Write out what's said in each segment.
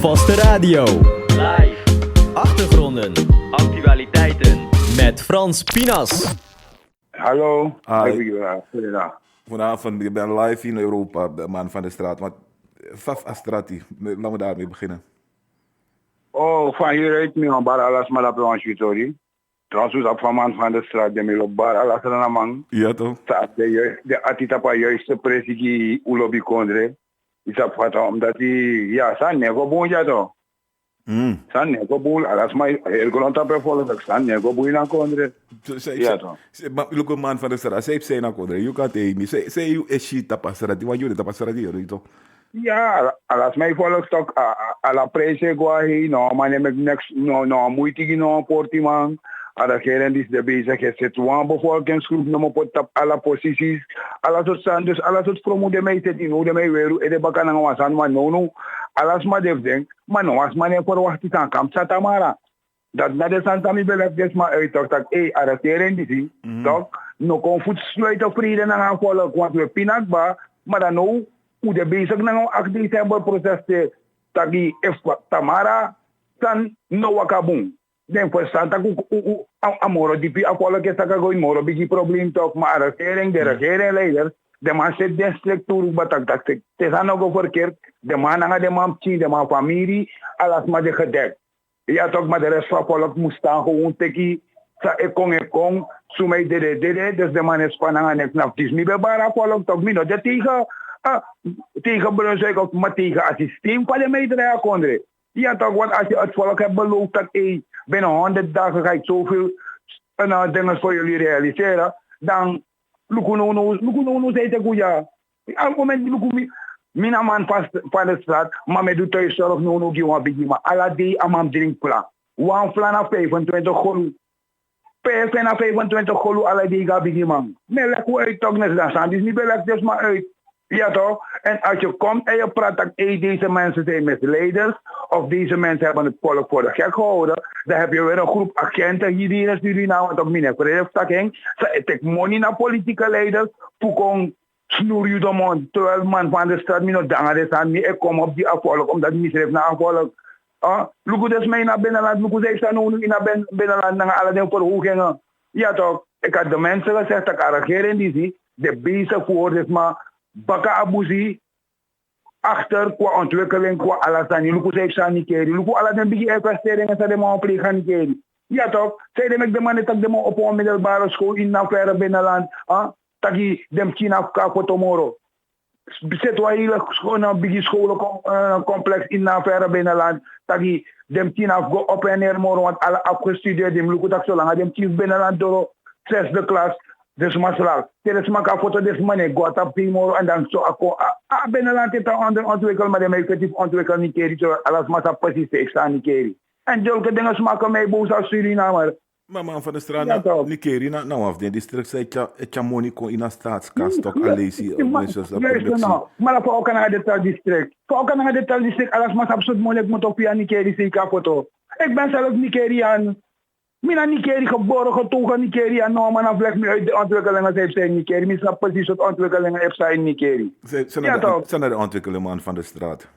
Vaste radio. Live. Achtergronden. Actualiteiten. Met Frans Pinas. Hallo. Goedendag. Vanavond, ik ben live in Europa, de man van de straat. Maar Faf Astrati, laten we daarmee beginnen. Oh, van hieruit, mijn bar alles maar dat we sorry. Trouwens, op van man van de straat, de milo bar alles er een man. Ja toch? De atita pa juiste presigi ulobi kondre. Is op wat omdat die, ja, zijn nego boon ja toch? Zijn nego boon, alles maar heel grond op volgen, zijn nego boon na kondre. Ja toch? Maar look een man van de straat, zij zijn na kondre, je kan tegen me, zij je is shit tapasrati, want jullie tapasrati, toch? Ja, alles mij volgt toch, alla prijzen guahi, no, maar neem ik niks, no, moeite no, porti man. Ada keren die de bezig is, het one bevolkingsgroep, noem op alle posities, alle soort zijn, dus alle soort promo de mij zit in, hoe de mij weer, en de bakken aan was aan, maar no, alles maar de denk, maar no, als maar voor wacht aan kamp satamara. Dat na de santami belef des maar uit, toch, dat, ada keren die, toch, no kon voet sluiten vrede en gaan volgen, want we pinakba, maar dan no, hoe de bezig na 8 december proces te, dat die tamara, dan no wakabung. Den voor Santa amoro dipi apolo que está going moro bigi probleem toch maar de regering de man zit de structuur batak dat te zijn ook verkeerd de man aan de man chi de man familie alles maar de gedekt ja toch maar de rest van volk moest staan gewoon teki sa ekong zo mij de dus de man is van aan het naftis mi be bara volk toch mino de tegen bruiselijk of maar tegen systeem van de meidere kondre ja toch want als je het volk hebt beloofd dat binnen 100 dagen ga ik zoveel dingen voor jullie realiseren. Dan lukunono zei te goeie. Op het moment mina man van de straat, maar met de thuiszorg no giwa bigi maar alla die amam drinkpla. Wan flana 25 golu. PF na 25 golu alla die ga bigi man. Nee, lekker uit toch net dan staan. Dus niet belek dus maar uit. Ja toch? En als je komt en je praat dat deze mensen zijn misleiders of deze mensen hebben het volk voor de gek gehouden, dan heb je weer een groep agenten hier in Suriname wat op mijn verhefstakking. Ze tek money naar politieke leiders, voor snoer je de mond, terwijl man van de straat niet dangen is aan me, ik kom op die afvolk omdat ik misreef naar afvolk. Luku dus mij naar binnenland, luku zei ze nu in binnenland naar alle dingen verhogingen. Ja toch? Ik had de mensen gezegd dat ik regering die zie, de bezig voor is maar baka abuzi achter qua ontwikkeling qua alasani luku zei ik niet keri luku ala den bigi investeringen zijn de man plegen niet keri ja toch zei de de man dat de man op een middelbare school in na verre binnenland tagi dem China ka voor tomorrow zet wa hier gewoon bigi schoolcomplex in na verre binnenland tagi dem China go op en neer moro want alle afgestudeerd dem luku tak zo lang dem China binnenland door 6e klas. Dus masla, terus maka foto des mane gota pimo en dan zo ako binnenland het aan ontwikkelen maar de effectief ontwikkelen niet keri zo alles massa precies ik sta niet keri en zulke dingen smaken mij boos als Suriname. Maar man van de straat, Nikeri, nou af de district zei je money kon in een staatskas toch alesi maar voor ook naar het district voor ook naar het district alles massa absoluut moeilijk moet op via Nikeri zeker foto ik ben zelf Nikeriaan. Mina Nikeri geboren, getogen Nikeri en nou man vlek me uit de ontwikkelingen heeft zijn Nikeri. Misschien precies wat ontwikkelingen heeft zijn Nikeri. Zijn er de ontwikkelingen van de straat?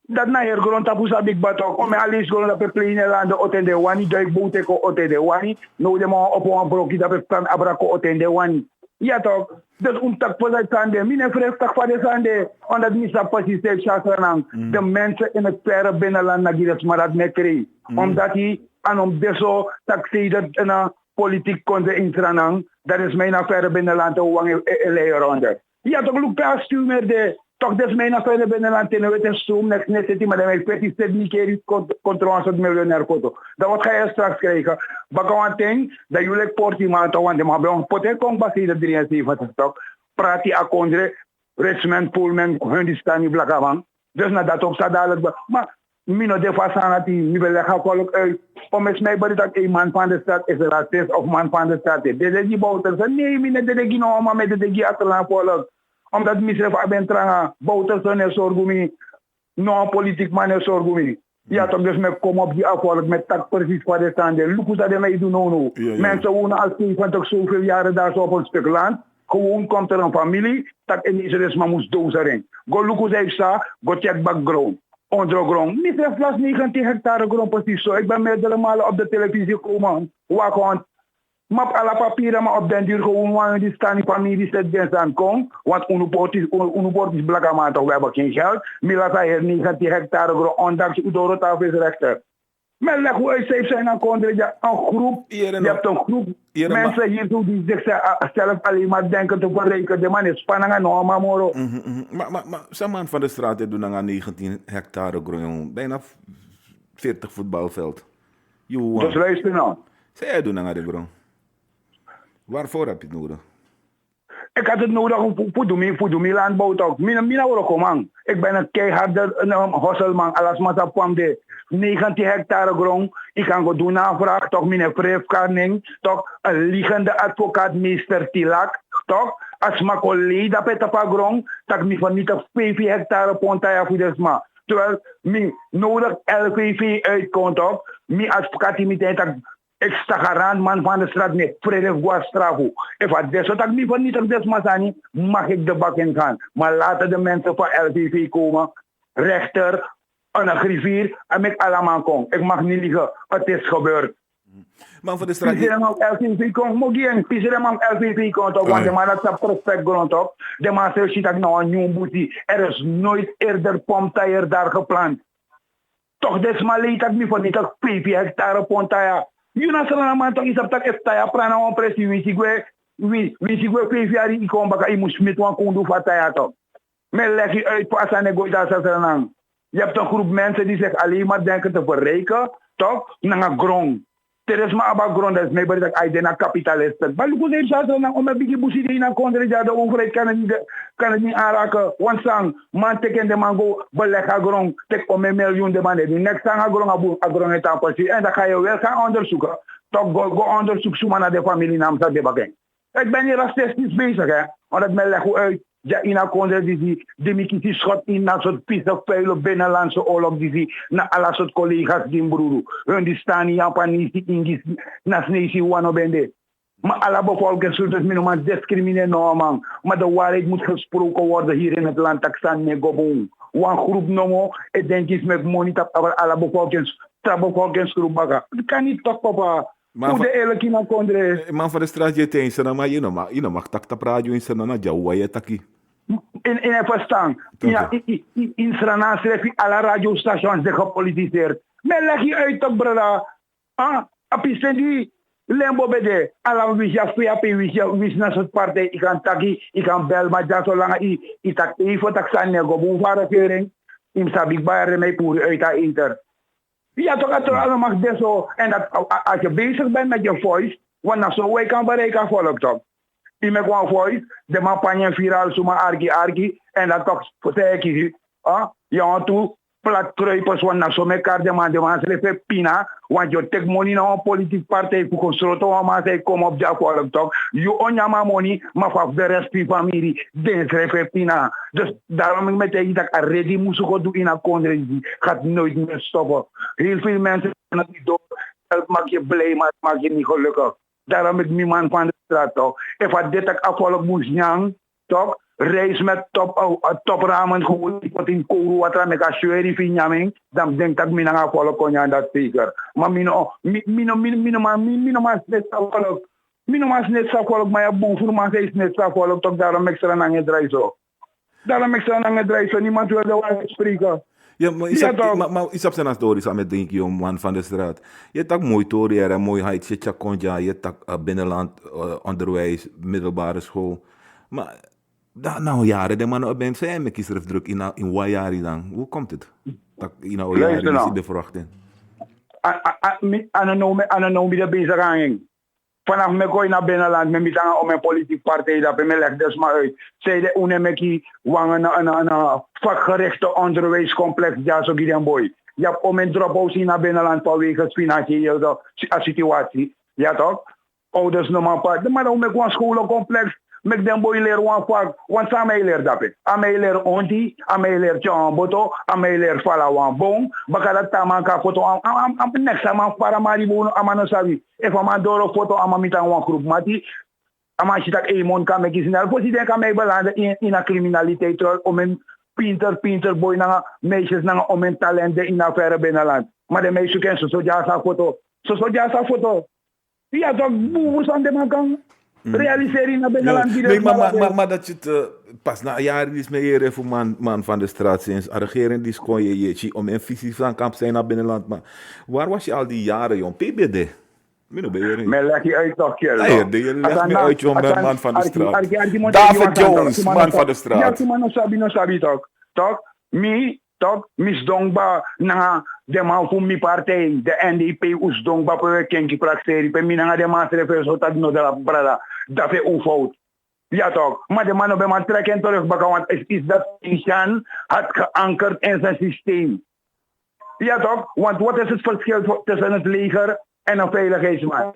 Dat na hier grond tapu sa big batok. Ome alis grond op pleine landen otende wani duik boete ko otende wani. No de man op een broki dat plan abrako otende wani. Ja toch? Dus tak voor dat sande. Mine vrees tak voor de sande. Omdat misschien precies heeft chasranang. De mensen in het verre binnenland nagiret maar dat nekri. Omdat hij en om deso taxi dat een politiek kon ze intranen, dat is mijn affaire binnenland hoe lang ronde. Ja, toch loop je stuur meer de, toch dat is mijn affaire binnenland en we het stroom net zitten, maar dan heb je niet niet keer controle met miljonair foto. Dat wat ga je straks krijgen. Bagawan ting, dat jullie portie maand want de maar bij ons poten kon baseren 73 toch. Praat die akondre, Richmond, Pullman, hun die staan niet blakavang. Dus na dat op staat dadelijk, maar mino de façon die nu willen gaan volk uit. Om eens mij dat een man van de stad is een racist of man van de stad. Deze die bouters, nee, mine de die no maar met de die achterlaan volk. Omdat misref aben tranga bouters en zorgumi, no politiek man en zorgumi. Ja, toch dus met kom op die afvolk met tak precies voor de standen. Look dat de mij doen no. Mensen wonen al 20 zoveel jaren daar zo op een stuk land. Gewoon komt er een familie, dat in Israël maar moest dozen. Go look hoe zij sta, go check background. ondergrond. Niet in plaats 19 hectare grond precies zo. Ik ben meerdere malen op de televisie gekomen. Waar gewoon map alle papieren, maar op den duur gewoon wanneer die staan die familie zet dienst aan kom. Want Unuport is blakamatig, we hebben geen geld. Milata hier 19 hectare grond, ondanks Udorota visrechter. Maar leg hoe uit zijn aan konden, je groep, je hebt een groep mensen hier toe die zichzelf alleen maar denken te verrekenen. De man is spannend en normaal, moro. Maar zo'n man van de straat doet aan 19 hectare grond, bijna 40 voetbalveld. Dus luister nou. Zij doen aan de grond. Waarvoor heb je het nodig? Ik had het nodig voor de landbouw toch. Mina word komen. Ik ben een keiharde hosselman. Alles maar op de 19 hectare grond. Ik kan go doen aanvraag. Toch mijn vreefkaarting. Toch een liggende advocaat meester Tilak. Toch als mijn collega op het grond. Dat ik van niet op 5 hectare pontaya voor desma. Terwijl ik nodig LVV uitkomt toch. Mijn advocaat die meteen ik sta garant man van de straat met vrede Guastravo. Als dat zo dat ik niet van niet op desmasani, mag ik de bak in gaan. Maar laten de mensen van LVV komen, rechter, een griffier, en ik allemaal kom. Ik mag niet liegen, het is gebeurd. Man van de straat. President LVV komt, mogien, president LVV komt ook, want de man heeft prospect grond op. De man zegt dat nou een nieuw boetie. Er is nooit eerder pomptaier daar geplant. Toch desma leed dat niet van niet op 5 hectare pomptaier. Yuna sana man toch is op dat efta prana on presi wisigwe 5 jaar ik kom baka i moest met wan kondu fataya toch. Men leg je uit pas aan de goida sasanang. Je hebt een groep mensen die zich alleen maar denken te verrijken, toch? Nanga grond. Teresma aba grond is mee dat hij de kapitalisten. Maar hoe ze zeggen om een beetje boesie die na kondre ja de overheid kan het niet aanraken. Want sang man teken de mango beleggen grond tek om een miljoen de man. Die next sang grond grond het aanpassen en dan ga je wel gaan onderzoeken. Toch go onderzoek zoeken naar de familie naam dat de bageng. Ik ben hier racistisch bezig hè. Want het me legt uit. Ja, in een kondre die mikiti schot in dat soort pisse vuile binnenlandse oorlog die na alle soort collega's die broer. Hun die staan in Japanese Ingis nasnesi wanobende. Maar alle bevolking zullen het minimaal discrimineren normaal. Maar de waarheid moet gesproken worden hier in het land Taksan Negoboom. One groep nomo, ik denk is met monitor over alle bevolkingsgroep baga. Dat kan niet toch papa. Hoe de eerlijke in een kondre. Man van de straat je tegen zijn, maar je mag tak radio in zijn na jawa je taki. In een verstaan. In Srana schrijf je alle radiostations die gepolitiseerd. Maar leg je uit toch brada. Apisten die lembo bede. Alla wisja fiapi wis na soort partij. Ik kan taki, ik kan bel maar ja zolang ik tak even tak zijn nego boevare kering. In sabik bayre mee poer uit haar inter. Ja, toch dat er allemaal zo. En dat als je bezig bent met je voice, want dan zo wij kan bereiken volk toch. Je met een voice, de man panje viraal zomaar argi, en dat toch zeg ik, ja toe, plat kruipers, want dan zo met elkaar de man schrijft pina, want je tek money naar een politieke partij voor gesloten, want man zei kom op de volk toch. Je onjama money, maar van de rest van familie, den schrijft pina. Dus daarom ik met tegen dat ik ready moest gaan doen in een conferentie, gaat nooit meer stoppen. Heel veel mensen zijn het niet door, het maakt je blij, maar het maakt je niet gelukkig. Daarom ik mijn man van de straat toch. Even dit ik afvallig moest nyang, toch? Reis met topramen gewoon wat in Kourou wat er met een shueri vinyaming, dan denk ik mijn afvallig kon je aan dat zeker. Maar minimaal net afvallig. Minimaal net afvallig, maar ja boven voor mij is net afvallig toch daarom ik er aan het draaien zo. Daarom ik er aan het draaien zo, niemand wil de waarheid spreken. Ja, maar is op zijn historisch aan het denken om man van de straat. Je hebt ook mooi toren en mooi heid, je konja, je hebt ook binnenland onderwijs, middelbare school. Maar dat nou jaren de man op ben zijn met kiesref druk in wat jaren dan? Hoe komt het? Dat in nou jaren is de verwachting. Anonomie de bezig aan. Vanaf me gooi naar binnenland, me met om een politieke partij, dat me leg dus maar uit. Zij de unemeki wangen een vakgerichte onderwijscomplex, ja zo gideon boy. Je hebt om een drop-out naar binnenland vanwege financiële situatie. Ja toch? Ouders nog maar part. Maar dan met een schoolcomplex, met den boy leren een vak, want samen leer dat. Ame leer onti, ame leer tjamboto, ame leer fala wan bon, bakala tamanka foto am next am para maribono amano sabi. If am doro foto am mitan wan groep mati, am chitak e mon kan meki sinal, posi den kan me belanden in a criminaliteit om pinter boy na meisjes na om hun talenten in verre binnenland. Maar de meisjes kennen zo ja sa foto. Zo ja sa foto. Ja, toch boeven aan de man kan realiseren naar binnenland. Nee, maar dat je het pas na jaren is meer voor man van de straat sinds de regering die kon je om een visie van kamp zijn naar binnenland. Maar waar was je al die jaren, jong? PBD? Men leg je uit toch, kerel. Nee, je legt me uit, jong, ben man van de straat. David Jones, man van de straat. Ja, no sabi toch. Toch? Toch? Mis dongba na de man van mi partij, de NDP us dongba per kenki prakteri, per mi na de man treffer zo dat no de la brada. Dat is een fout. Ja toch? Maar de man op de man trekken terug, want is dat Ishan had geankerd in zijn systeem. Ja toch? Want wat is het verschil tussen het leger en een veiligheidsman?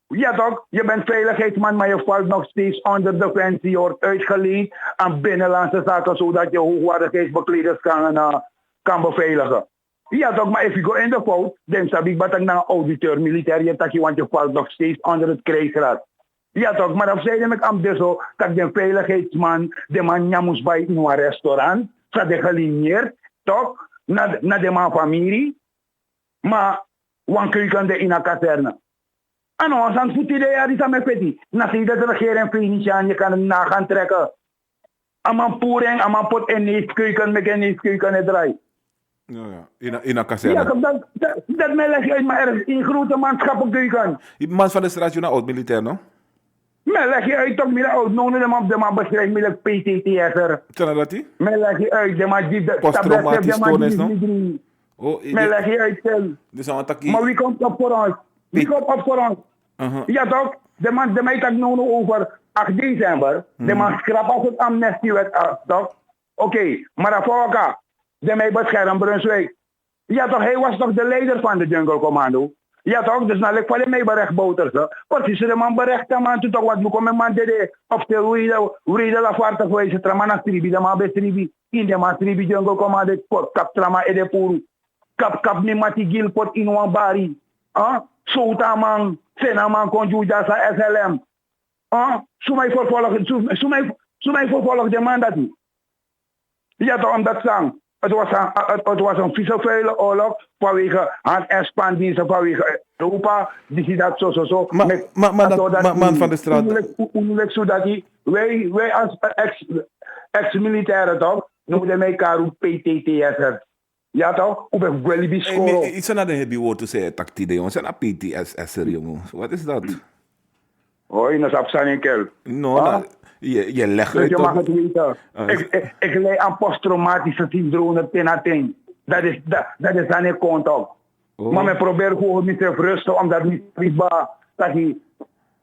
Ja toch? Je bent veiligheidsman, maar je valt nog steeds onder defensie. Je wordt uitgeleend aan binnenlandse zaken, zodat je hoogwaardigheidsbekleders kan beveiligen. Ja toch, maar if you go in the fout, dan heb ik wat naar een auditeur militair, want je valt nog steeds onder het krijgsraad. Ja toch, maar dan zei ik aan zo dat de veiligheidsman, de man moest bij in een restaurant, dat de gelineerd, toch, naar de man familie, maar wan keuken in een kazerne. En dan zijn het idee die zijn petit. Na zie dat de regering financiën je kan hem na gaan trekken. Aman poering, aman pot en neefkeuken met een neefkeuken en draai. Ja, in een kazerne. Ja, dat mij leg je uit, maar er is een grote maatschappelijke. Je man van de straat, je nou oud-militair, no? Maar leg je uit toch meer oud, de man beschrijft met PTTS'er. Ken dat die? Maar leg je uit, de man die posttraumatisch stoornis, no? Maar leg je uit, dus aan het maar wie komt op voor ons? Wie komt op voor ons? Ja toch? De man tak over 8 december. De man schrapt ook het amnestiewet af, toch? Oké, maar daarvoor de mij beschermen Brunswijk. Ja toch, hij was toch de leider van de Jungle Commando? Ja toch, dus nou, ik val mij berecht bouters. Precies, de man berecht man, toen toch wat moet komen man de op de hoe la vaartig wijze tramana stribi, de man bestribi, in de man stribi Jungle Commando, kap trama ede puru, kap ni mati gilpot in wan bari, Souta man, Senaman conjuga sa SLM, sumai vervolg de man dat niet. Ja toch, omdat zang. Het was een vieze vuile oorlog vanwege het expanderen vanwege Europa. Die ziet dat zo. Maar man van de straat. Zodat wij als ex-militairen toch, noemen wij elkaar PTTS'er. Ja toch? Op een wellibi score. Iets aan de heavy woord te zeggen, tactiede jongens. En een PTS'er jongen. Wat is dat? Hoi, dat is afstaan kel. No, je legt uit. Je mag het weten. Ik leid aan posttraumatische syndroom ten. Dat is aan de kant op. Maar ik probeer gewoon mezelf rusten, omdat niet dat we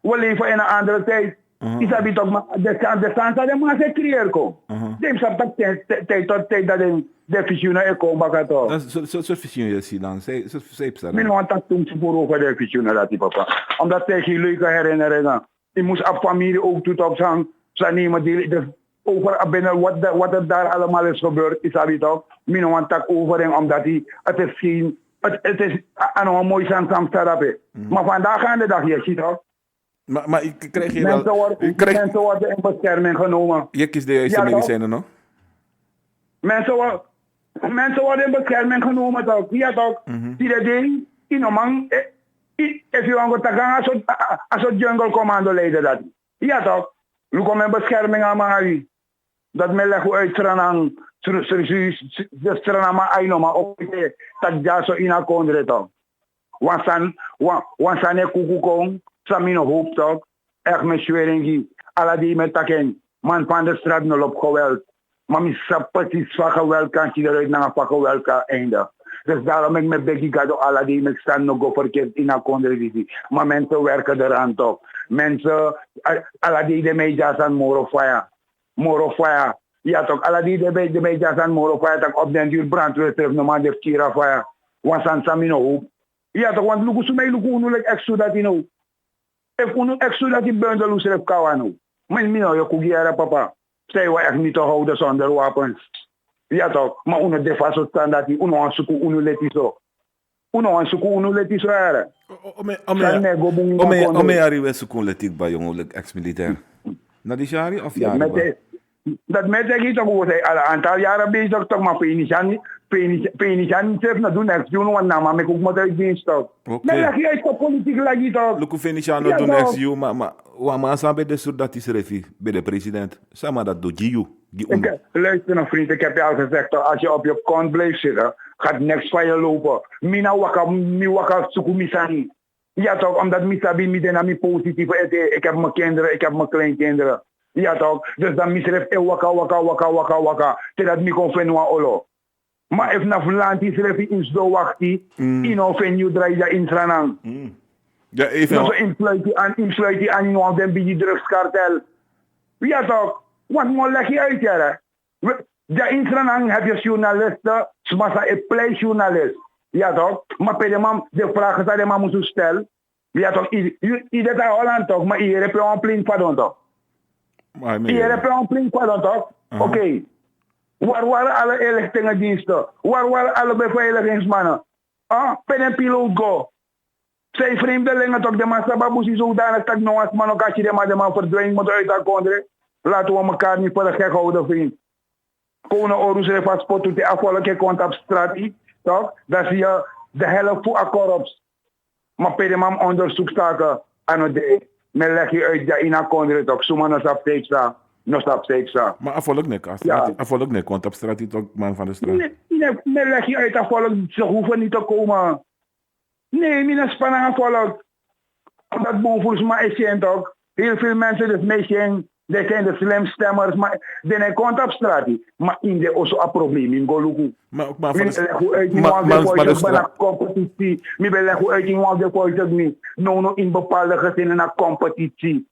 leven in een andere tijd. Is dat toch maar de stand dat de mensen creëren komen. Dem sap dat tijd tot tijd dat de visioenen er komen bakken toch. Dat soort visioenen je ziet dan. Mijn want dat toen ze voor over de visioenen dat die papa. Omdat hij geen leuke herinneringen. Je moest op familie ook toe op zijn nemen die over binnen wat er daar allemaal is gebeurd. Is dat toch? Mijn want dat over omdat hij het is geen het is een mooi samstarape. Maar vandaag aan de dag je ziet toch. Maar krijg je mensen wel... Mensen worden in bescherming genomen. Je kiest de juiste medicijnen, no? Mensen worden in bescherming genomen, toch? Ja, toch? Die ding, man, if you want to gaan als een jungle commando leider dat. Ja, toch? Nu komen in bescherming aan mij. Dat me leggen uit Stranang, de Stranama Ainoma, op dat ja zo in akondre, toch? Wansan e kukukong, Samino hoop toch, echt met Schweringi, alla die met taken, man van de straat nog op geweld. Maar mijn sapatis van geweld kan je eruit naar een geweld kan eindigen. Dus daarom ik met Becky Gado, alla die met staan nog verkeerd in een conditie. Maar mensen werken eraan toch. Mensen, alla die de media zijn more fire. Ja toch, alla die de media zijn more fire, toch op den duur brandweer terug, normaal de kira fire. Wansan Samino hoop. Ja toch, want luku sumay luku unulik extra dat ino. If unu extra dat die bundel usrep kawano. Maar mino yo kugiera papa. Zij we echt niet te houden zonder wapens. Ja toch, maar unu defa zo staan dat die unu ansuku unu leti zo. Unu ansuku unu leti zo era. Ome arrive sukun letik ba jongen ex-militair. Na die jari of jari? Dat met ik toch hoe zij al een aantal jaren bezig toch, maar Penician zelf naar doen next doen, want nou, maar ik ook moet uit dienst toch. Oké. Maar leg je uit de politiek leg je toch. Luku Finiciano Ja, doen nou. next you, maar wama sabe de soort dat is refi bij de president. Sama dat doet you. Luister nou vriend, ik heb je al gezegd, toch, als je op je kont blijft zitten, gaat niks van je lopen. Mina waka sukumisani. Ja toch, omdat misabi midden aan mijn positieve eten. Ik heb mijn kinderen, ik heb mijn kleinkinderen. Ja toch, dus dan misref waka. Zodat ik kon vinden olo. Maar if na Vlanti schreef in zo wachti, in of in you draai je in Sranang. Ja, even. Dan zo insluit je aan iemand den bij die drugskartel. Ja toch, want mo leg je uit ja. Ja in Sranang heb je journalisten, smasa een pleitjournalist. Ja toch, maar bij de man, de vragen zijn de man moet stellen. Ja toch, ieder daar Holland toch, maar ieder heb je een plin pardon toch. Ieder heb je een plin pardon toch. Oké. Waar waren alle inlichtingendiensten? Waar waren alle beveiligingsmannen? Pen en piloot go. Zijn vreemdelingen toch de massababusi zodanig dat nog als man ook als je de man verdwijnt moet uit haar kondre. Laten we elkaar niet voor de gek houden, vriend. Konen orus refaspot tot de afvallige kont op straat, toch? Dat zie je de helft voor akkorps. Maar per de man onderzoekstaken aan het ding. Men leg je uit dat in haar kondre toch. Zomaar nog op steeds staan. Nog op steeds staan. Maar afvallig nek, afvallig nek, want op straat is toch man van de straat. Nee, leg je uit afvallig, ze hoeven niet te komen. Nee, mijn spanning afvallig. Omdat volgens mij is je toch. Heel veel mensen, dus meestal, die zijn de slimstemmers, maar die komt op straat. Maar in de osso een probleem in Goluku. Maar competitie. Ik ben leggen uit in de politiek. No, in bepaalde gezinnen naar competitie.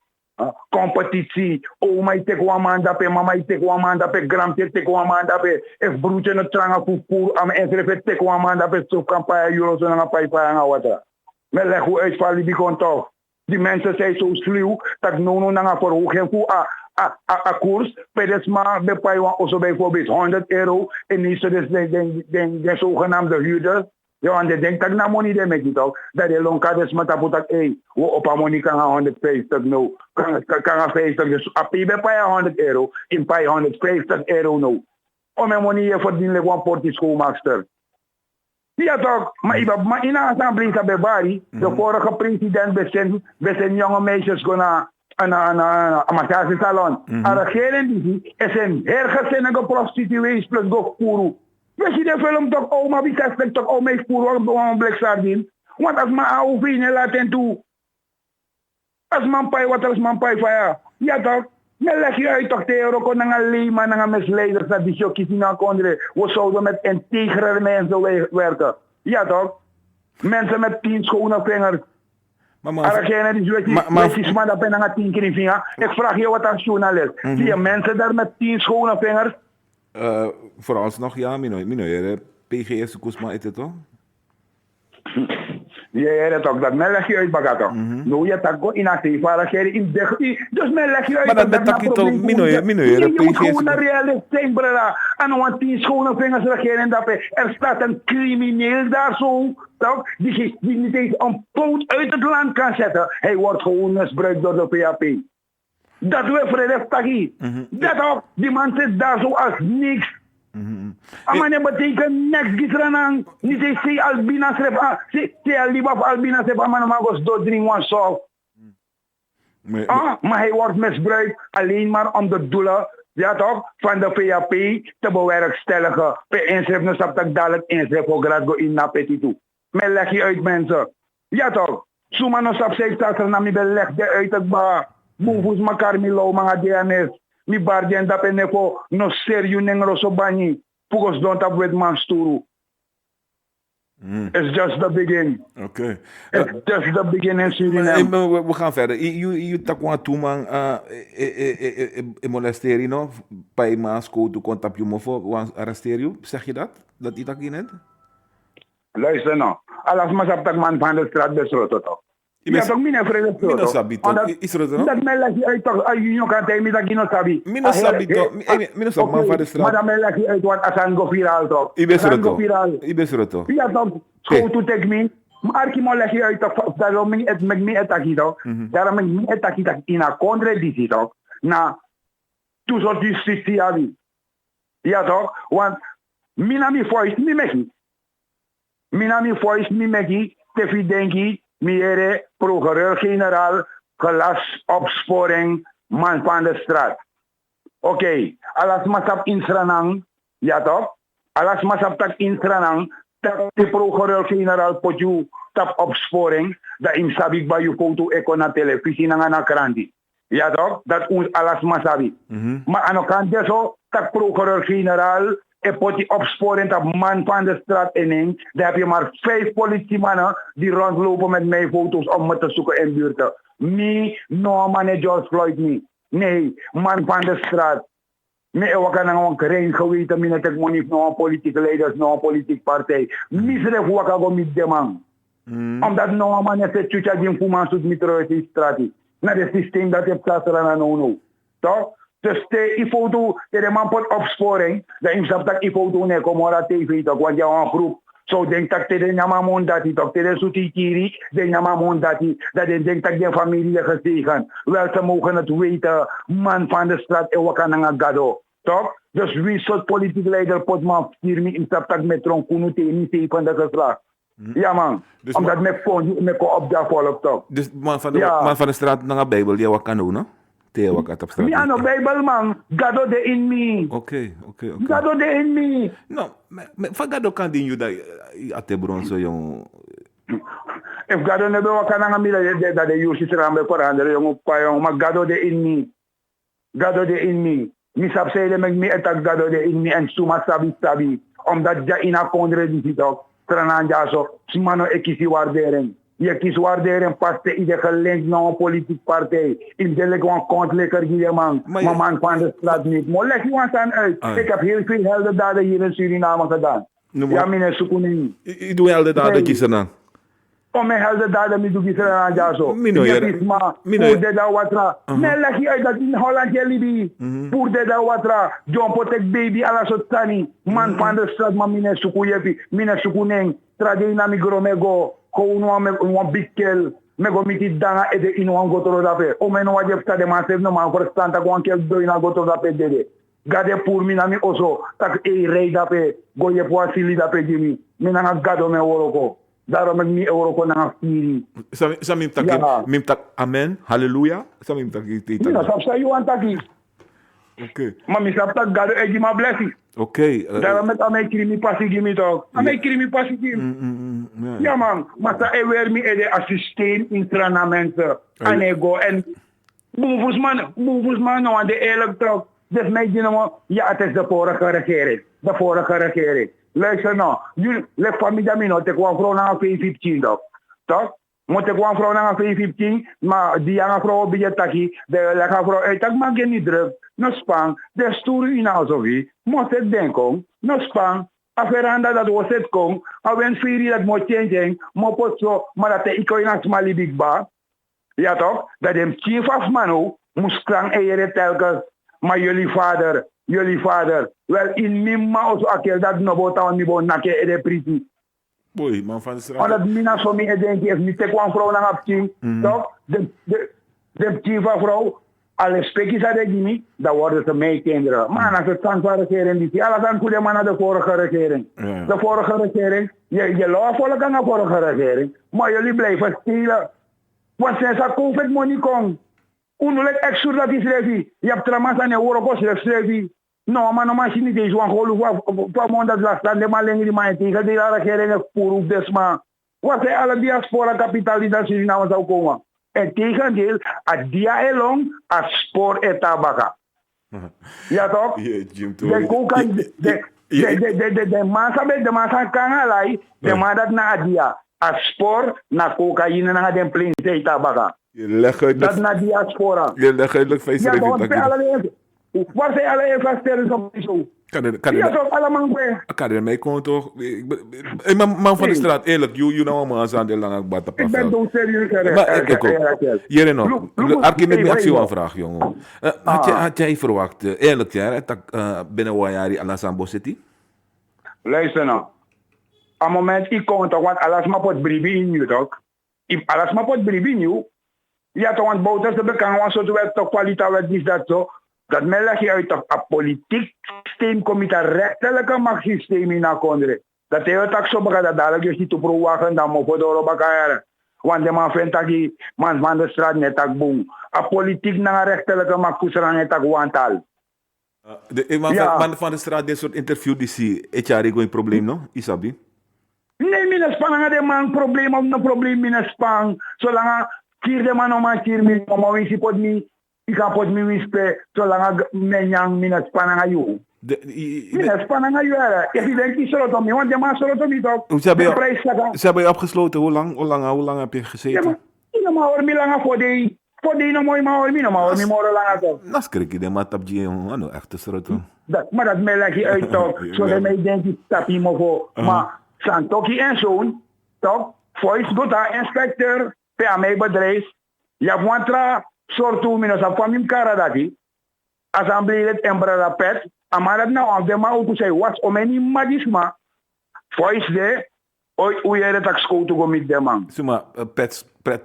Competitie. Oh, maar ik tek een man daarbij, mama ik tek een man daarbij, gram tek een man daarbij. If broertje no tranga voor am en tek een man daarbij, zo kan paar euro zo naar paar aan wat. Maar leg hoe uitvallen die kon toch. Die mensen zijn zo sluw dat no naar verhoging voor a koers. Pedesma bepaal also bijvoorbeeld 100 euro en niet zo de zogenaamde huurder. Ja, en de denkt dat na money de met toch. Dat de lonkades met dat dat we op een money kan 150 no. Kan 50 dus op je bij 100 euro in 150 euro no. Om mijn money je verdienen gewoon portie schoolmaster. Ja toch, maar in de assemblee van Bebari, de vorige president zijn jonge meisjes gaan naar een massagesalon. En de regering die is een hergezinnige prostituees plus gokpuru. Weet je de film toch, oh, maar wie zegt toch, oh, mijn spoor een blik sardine? Want als mijn oude vrienden laten toe, als mijn pai, wat als mijn pai van ja, ja toch, dan leg je uit toch de euro naar een leema, naar een misleiders, dat die jokjes in een kondre, we zouden met integere mensen werken. Ja toch, mensen met 10 schone vingers. Maar dat ben ik 10 keer in vinger. Ik vraag je wat als journalist. Zie je mensen daar met 10 schone vingers? Vooralsnog ja, mino PGS Koesma is het toch? Ja, dat ook. Dat men leg je uit bagato. Nou, je tak go in actie, maar in de dus men leg je uit. Maar dat betekent toch mino je moet gewoon een realist zijn, brada. En dan 10 schone vingers regeren dat er staat een crimineel daar zo, toch? Die niet eens een poot uit het land kan zetten. Hij wordt gewoon misbruikt door de PAP. Dat we vrede tagi. Dat ook. Die man zit daar zo als niks. Maar dat betekent niks gisranang. Niet eens si Albina schreef. Si Alibaf Albina schreef. Maar magos doodring one solve. Maar hij wordt misbruikt alleen maar om de doelen, ja toch, van de PAP te bewerkstelligen. Per inschrijf no stap tak dalet inschrijf voor grad go in na petitu. Maar leg je uit mensen. Ja toch. Suma no stap zeg dat er na mi beleg de uit het ba. Bufus makar mi lo mga DNS. Mi barjen dape nepo no seryu nengro so bani. Pugos don't have with man sturu. It's just the beginning. Oké. It's just the beginning, Suriname. We gaan verder. Je takwa toeman molesteer no? Bij Maasko to contact je mofo, arresteer je? Zeg je dat? Dat die tak in het? Luister nou. Alas mas op dat man van de straat besloten toch. Ja, toch mine vrede toch? Mino sabi toch? Is er no? Dat men leg je uit toch? Je kan tegen me dat je no sabi. Mino sabi toch? Mino sabi man van de straat. Maar dan men leg je uit wat asan go viral toch? Asan go viral. Ibesro toch? Ja toch? Go to take me. Maar Arkimo leg je uit toch? Daarom me etaki toch? Daarom me etaki toch? In a contradiction toch? Na Toen soort justitie hebben. Ja toch? Want minami voice mi meki. Minami voice mi meki. Tefi denki. Miere procureur-generaal. Gelas opsporing. Man van de straat. Oké. Alas masap insranang. Ja toch? Alas masap tak insranang. Tak de procureur-generaal potju. Tap opsporing. Da im sabik ba yu foto eko na televisie na kranti. Ja toch? Dat ons alas masabi. Maar aan de kant zo, dat procureur-generaal, en pot die opsporing dat man van de straat in. Dan heb je maar 5 politiemannen die rondlopen met mijn foto's om me te zoeken in buurten. Me, no man en George Floyd niet. Nee, man van de straat. Me ook aan een kring geweten, me net money no politieke leiders, no politieke partij. Misref waka go met de man. Omdat no man het chucha die fuman zoet met de straat. Naar het systeem dat je plaatsen aan nou. Toch? Dus die foto, de man pot opsporing, dat je zegt dat die foto niet komt op tv, toch? Want je hebt een groep. Zo denkt dat de namamon dat hij toch, de soetikiri, de namamon dat hij, dat je denkt dat je familie gezegend. Wel, ze mogen het weten, man van de straat, en wat kan een gado. Toch? Dus wie soort politiek leider pot man firmi in dat met tronkoenu tegen van de geslacht. Ja man, dus omdat ik kon op dat volk toch. Dus man van de straat naar de Bijbel, die wat kan doen, no? Tegen wat gaat op straat. Ja, no Bijbel man, Gado de in me. Oké. Gado de in me. No, maar van Gado kan die je dat ate bronzo jong. If Gado ne be wat kan aan mij dat de Joodse rambe veranderen jong pa jong, maar Gado de in me. Gado de in me. Mi sap zei met me etak Gado de in me en suma sabi. Omdat ja in a contradictie toch. Trananja zo, simano ekisi waardering. Je kies waardering paste ieder gelinkt naar een politieke partij. In de gewoon kontlekker hier man. Maar man van de straat niet. Maar leg je wat aan uit. Ik heb heel veel heldendaden hier in Suriname gedaan. Ja, meneer Sukuning. Je doet heldendaden kiezen dan? Om mijn heldendaden me doe kiezen aan ja zo. Voor de da watra. Nee, leg je uit dat in Holland je libi. Voor de da watra. John Potek baby ala zo tani. Man van de straat, maar meneer Sukuyepi. Meneer Sukuning. Tradina mi gromego. Kounou een big kill, me go miti danga ede inu an gotoro dape. O me no wajep sta de man sef no man verstaan tak wan kel do ina gotoro dape dede. Gade pour mi nami oso tak e rei dape go ye po asili dape jimi. Mi nanga gado me woroko. Daarom ik mi woroko nanga firi. Samim tak mim tak amen, halleluja. Samim tak ita. Ja, sap sa you antaki. Oké. Maar mi sap tak gado e jima blessing. Oké. Daarom met amai krimi passi gimi toch. Amai krimi passi gimi. Ja man, maar dat is weer me de assistent in trainementen. En ik go en boevens man nou aan de eerlijk toch. Dus mij die nou, ja het is de vorige regering. De vorige regering. Luister nou, jullie, de familie mij nou, ik kwam vrouw naar 15 toch? Moet ik kwam vrouw naar 15, maar die jonge vrouw bij je taki, de lege vrouw uit, ik maak je niet druk. No spang, de story in als of wie, moet het denken, no spang. Aferanda dat was het kom, awen firi dat moet changing, mo potso, maar dat ik kan in smali big ba. Ja toch? Dat hem chief of manu, moest klang eieren telkens, maar jullie vader, wel in mimma als akel dat no bota on nibo nake ede priti. Boy, man van de straat. Maar dat mina so mi edenki, if mi tek wan vrouw nang afking, toch? De chief of vrouw, alle spekjes aan de gimi, dan worden ze meekinderen. Maar als het stand van de regering is, alles aan goede man naar de vorige regering. Ja. De vorige regering, je loopt volk aan de vorige regering, maar jullie blijven stelen. Want sinds dat COVID money komt, ongeluk extra dat is revi. Je hebt tramas aan je oorlog revi. No, maar normaal is niet eens een geloof van mondat last aan de maling die mij tegen de regering heeft voor dus maar. Wat zijn alle diaspora kapitaal die dat Suriname zou komen? En tegendeel, a dia elong, a spoor et tabaka. Ja toch? De massa kan alai, de man dat na dia. A spoor na cocaïne na den plin et tabaka. Dat na diaspora. Je legt uitelijk feest. Ja, waar zijn alle investeerders op zo? Ja, toch allemaal weer. Kan er mee komen toch? Man van de straat, eerlijk, je nou maar aan de lange bata. Ik ben zo serieus. Maar ik ook. Hier nog. Arkie met mijn actie aanvraag, jongen. Had jij verwacht, eerlijk, dat binnen een jaar Alassane Bossetti? Luister nou. Op het moment ik kom toch, want alles maar pot bribi in je toch? Alles maar pot bribi in je. Ja toch, want bouten ze bekend, want zo te werk toch kwaliteit wat is dat zo. Dat men leg je uit een politiek systeem, komt met een rechterlijke machtssysteem in Akondre. Dat hij het ook zo begint, dat dadelijk je ziet op wagen, dan moet je door op elkaar. Want de man vindt dat die man van de straat net ook boem. Een politiek naar een rechterlijke machtssysteem net ook wantal. De man van de straat, dit soort interview, die zie je een probleem, no? Isabi? Nee, mijn span de man probleem of een probleem mijn span. Zolang kier de man om een kier mijn om een wisi pot mi, ik ga pot mi wispe, zolang menjang mijn span aan jou. Mijn span aan jou, hè? Je denkt niet zo om want de man zo om niet op. Ze hebben je opgesloten, hoe lang heb je gezeten? Ja, maar hoor, lang voor die no mooi maar hoor, mi moro lang toch. Naskrik je de mat op je, ano, echt te sroto. Maar dat me leg je uit toch, zodat mij denkt ik stap hier maar voor. Maar Santoki en zoon, toch? Voice goed aan inspecteur, per mijn bedrijf. Ja, wantra soort toe minus aan van mijn karadati. Assembleelid en brada pet. Maar dat nou, de man ook zei, wat om een magisma. Voice de, hoe je het ook schoot toe met de man. Suma,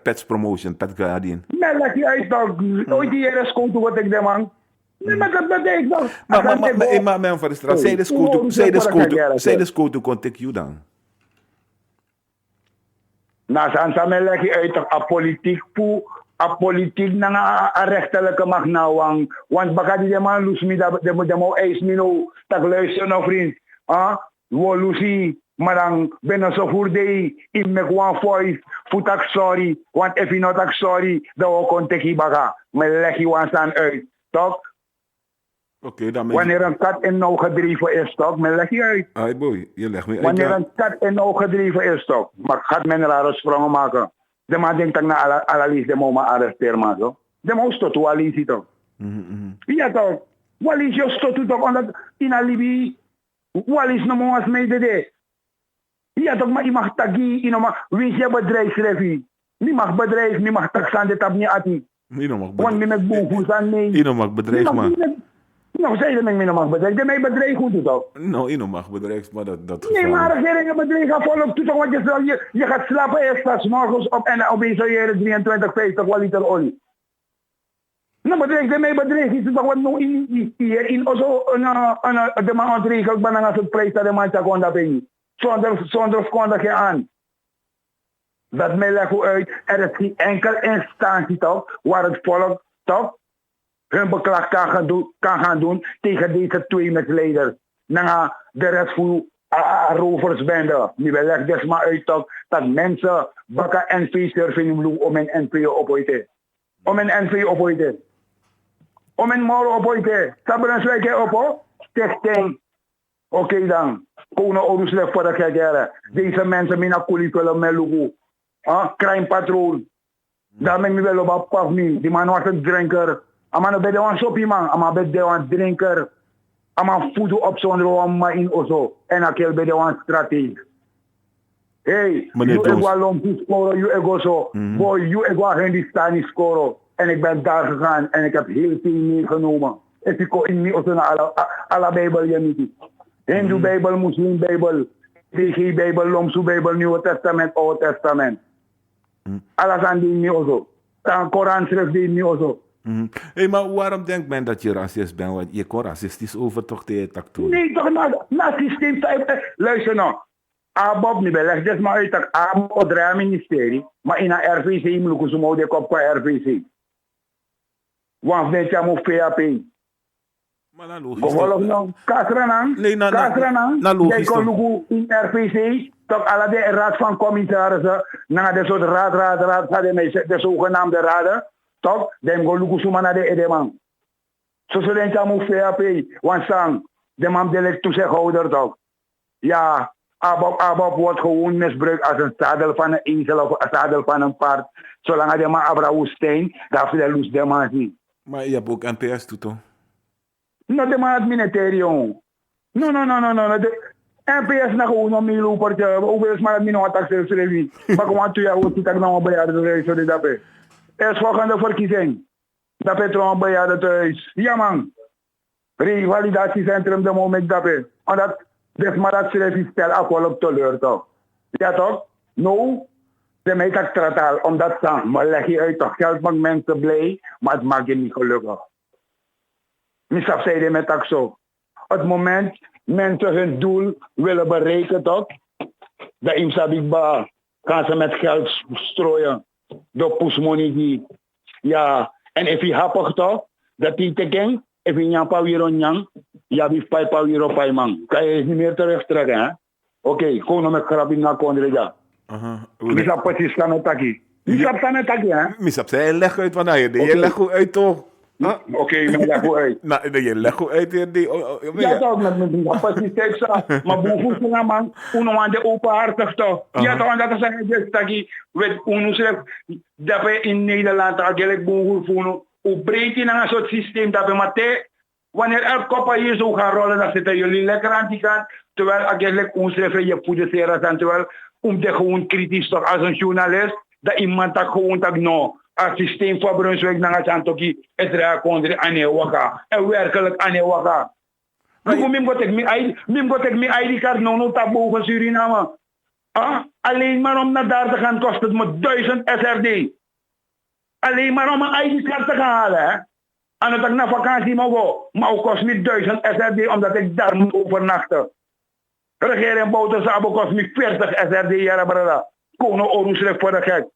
pets promotion, pet guardian. Me leg je uit toch, ooit die er schoot toe wat ik de man. Nee, maar dat betekent toch. Maar man van de straat, zij de schoot toe contact you dan. Nou, dan leg je uit een politiek naar een rechterlijke macht nou. Want baka die man loes me, dat moet eis me nou, dat luister nou vriend. Wo loesie, maar dan ben ik zo voor die, in me gewoon voice, voet ik sorry, want if je not ik sorry, dan ook contact je baka. Maar leg je ons aan uit, toch? Wanneer een kat in nauw gedreven is, toch? Men leg je uit. Ai boy, je legt me uit. Wanneer een kat in nauw gedreven is, toch? Maar gaat men rare sprongen maken. De man denkt dat na Alalis de moma arresteer maar zo. De man stoot hoe Alalis toch? Ja toch? Walis je stoot toch? Omdat in Alibi, Walis no mo as mede de. Ja toch? Maar je mag tagi, je mag wins je bedrijfsrevi. Je mag bedrijf, je mag taxan de tab niet ati. Je mag bedrijf. Want je mag boven aan nee. Je mag bedrijf man. Nou, zei je dat mag bedrijf. De mij bedrijf goed doet toch? Nou, je mag bedrijf, maar dat nee, maar de regering bedrijf gaat volop toe toch? Want je gaat slapen eerst als morgens op en opeens zou je 23, 50 wel liter olie. Nou, bedrijf, de mij bedrijf is toch wat nog in ozo de man ontregeld ben als het prijs dat de man kon dat ben. Zonder kon je aan. Dat mij legt uit, er is geen enkel instantie toch, waar het volk toch hun beklag kan gaan doen tegen deze twee misleiders. Na de rest van roversbende. Nu we leggen dus maar uit dat mensen bakken NV-surfing om een NV opoite. Om een NV opoite. Om een moro opoite. Sabren zweke opo. Stichting. Oké dan. Kono orusleg voor de kijkeren. Deze mensen mina kulipelen melugu. Crime patrol. Daarmee mi wel op paf mi. Die man was een drinker. Ama bede wan sopi man, ama bede wan drinker, ama fudu op zonder wan ma in ozo, en akel bede wan strateeg. Hey, you egwa lompi scoren, you ego zo, boy, you egwa Hindustani scoren. En ik ben daar gegaan en ik heb heel veel meegenomen. En ik kon in ozo na alla Bijbel je niet. Hindu Bijbel, Muslim Bijbel, DG Bijbel, Lomsu Bijbel, Nieuwe Testament, Oude Testament. Alles aan die niet ozo. Dan Koran schrift die niet ozo. Hey, maar waarom denkt men dat je racist bent? Want je kon racistisch over toch de tactoon? Nee, toch na systeem. Luister nou. Abob niet beleg. Dus maar uit dat Abob het ministerie. Maar in een RVC moet je zo mooi op RVC. Want weet je moet VAP. Maar dan logisch. Gevolg nou. Kasranang. Nee, Kasranang. logisch. Je kon in RVC. Toch alle de raad van commissarissen. Na de soort raad. De zogenaamde raden. Toch? Dem go luku suma na de edeman. Zo zullen ze moet VAP. Want sang, de man delect toezichthouder toch. Ja, Abob wordt gewoon misbruikt als een zadel van een ezel of een zadel van een paard. Zolang de man abra woestijn, dan heeft hij loes de man zien. Maar je hebt ook NPS toe toch? No, de man het ministerium. No. De NPS na gewoon om milu portje. Hoeveel is maar het mino attack zelfs revi. Maar gewoon toe ja, hoe zit ik nou bij de reis zo de dape. Er is volgende verkiezing. Dat Petro bejaarden thuis. Ja man. Revalidatiecentrum de moment dat we. Omdat dus maar dat schrijf stel afval op teleur toch. Ja toch? Nou, de mij tak trataal. Omdat dan, maar leg je uit toch. Geld maakt mensen blij, maar het maakt je niet gelukkig. Misap zei hij met dat zo. Het moment mensen hun doel willen bereiken toch? Dat im sabik ba kan ze met geld strooien. Door pusmoney. Ja, en if je happig toch? Dat die teken, if je nyampa weer on ja wie pa weer op man. Kan je niet meer terugtrekken hè? Oké, gewoon met krabin na kondre Aha. Misap precies kan het taki. Misap kan het taki hè? Misap zei, leg uit wat je deed. Je leg goed uit toch? Oké, maar leg goed uit. Nou, je leg goed uit hier. Ja toch, met mijn precies tekst. Maar boven na man, uno aan de openhartig toch. Ja toch, dat is een taki. Met uno schrijft, dat we in Nederland eigenlijk boven voelen. Hoe breed je naar een soort systeem dat we maar wanneer elk koppel hier zo gaan rollen, dan zitten jullie lekker aan die kant. Terwijl eigenlijk ons schrijven, je poederseras aan terwijl om de gewoon kritisch toch als een journalist, dat iemand dat gewoon dat nou, het systeem van Brunswijk naar het Antoki, het reakondre aan de waka. En werkelijk aan de waka. Mim gotek mijn ID-kaart nou tak boven Suriname. Alleen maar om naar daar te gaan kost het me 1000 SRD. Alleen maar om een ID-kaart te gaan halen, hè. En dat ik naar vakantie mag gaan, maar ook kost me 1000 SRD omdat ik daar moet overnachten. Regering Boutersabo kost me 40 SRD, jaren brada. Kono Orusrek voor de gek.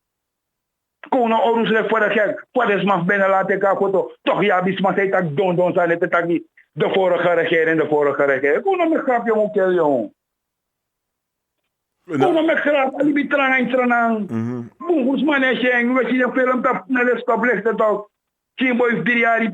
Kono Orusrek voor de gek. Wat is maar binnen laat ik haar foto. Toch ja, bisma zei tak don zijn het tak niet. De vorige regering. Kono met grap jongen, kel jongen. Kono met grap, alibi tranang. Bungus manesheng, we zien een film dat naar de stoplichten toch. Zien boys 3 jaar,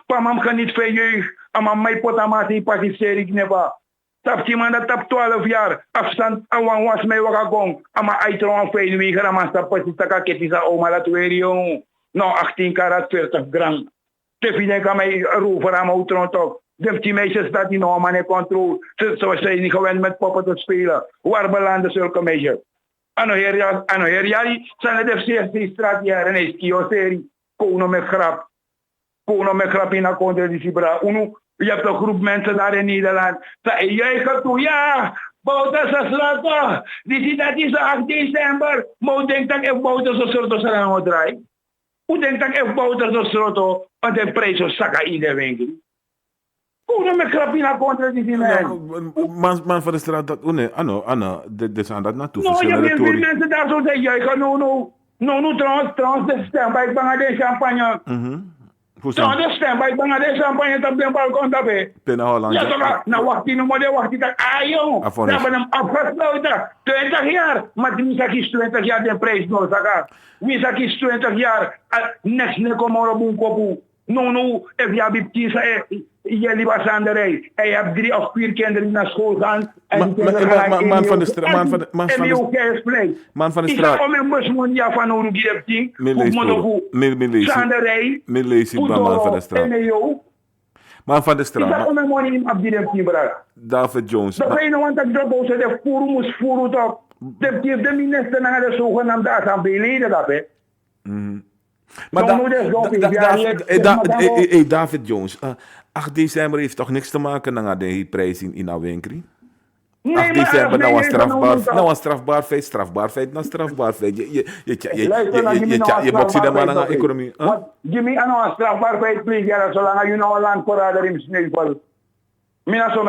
pamam gaan niet veel jeugd. Ama mij potamati patisserie kneba. Tap man dat tap 12 jaar. Afstand awan was mij wakakong. Ama uitron veel wie gram stap pasitaka ketisa oma la tuerion. Nou 18 karat 40 gram. Te fine kan mij roeven aan uitron toch. Die meisjes dat die nog maar in controle. Zoals zij niet gewend met poppen te spelen. Waar belanden zulke meisjes? Ano herjari zijn het FC straatjaren en is kioserie. Kono met grap in een contradictie bra. Je hebt een groep mensen daar in Nederland. Zei, jij gaat toe, ja, Bouter sa slato. Die dat is 8 december. Maar hoe denkt dat ik Bouter zo soort van aan het draaien? Hoe denkt dat ik Bouter zo soort van de prijs zo zakken in de winkel? Hoe met grap in een contradictie man van de straat dat, dit is aan dat naartoe. Nou, je hebt veel mensen daar zo zeggen, jij gaat no, trouwens, de stem bij Bangladesh champagne. Trouwens, de stem bij Bangladesh champagne, dat ben balkon daarbij. Ja, toch, nou wacht die nog, wacht die dat, joh. Dat hebben hem afgesloten. 20 jaar. Maar wie zag is 20 jaar de prijs nog, zaka. Wie zag is 20 jaar, next ne komoro boem kopu. No, if je hebt kiezen, je liep als aan de rij. En je hebt 3 of 4 kinderen naar school gaan. En man van de straat. Man van de straat. Ik ga om een busmoen ja van Orugi heb ding. Milesi man van de straat. Man van de straat. Ik ga om een money in Abdi ding, brada. David Jones. Dat je nou aan het droppen, de furu moest furu toch. De minister naar de zogenaamde assemblee, dat hè. Maar David Jones, 8 december heeft toch niks te maken met de prijs in Awenkri? 8 december, nou was strafbaar feit, nou strafbaar feit. Je moet zien dat maar naar de economie. Jimmy, ano strafbaar feit, please, ja, zolang je nou een landverrader in sneeuwval. Mina zo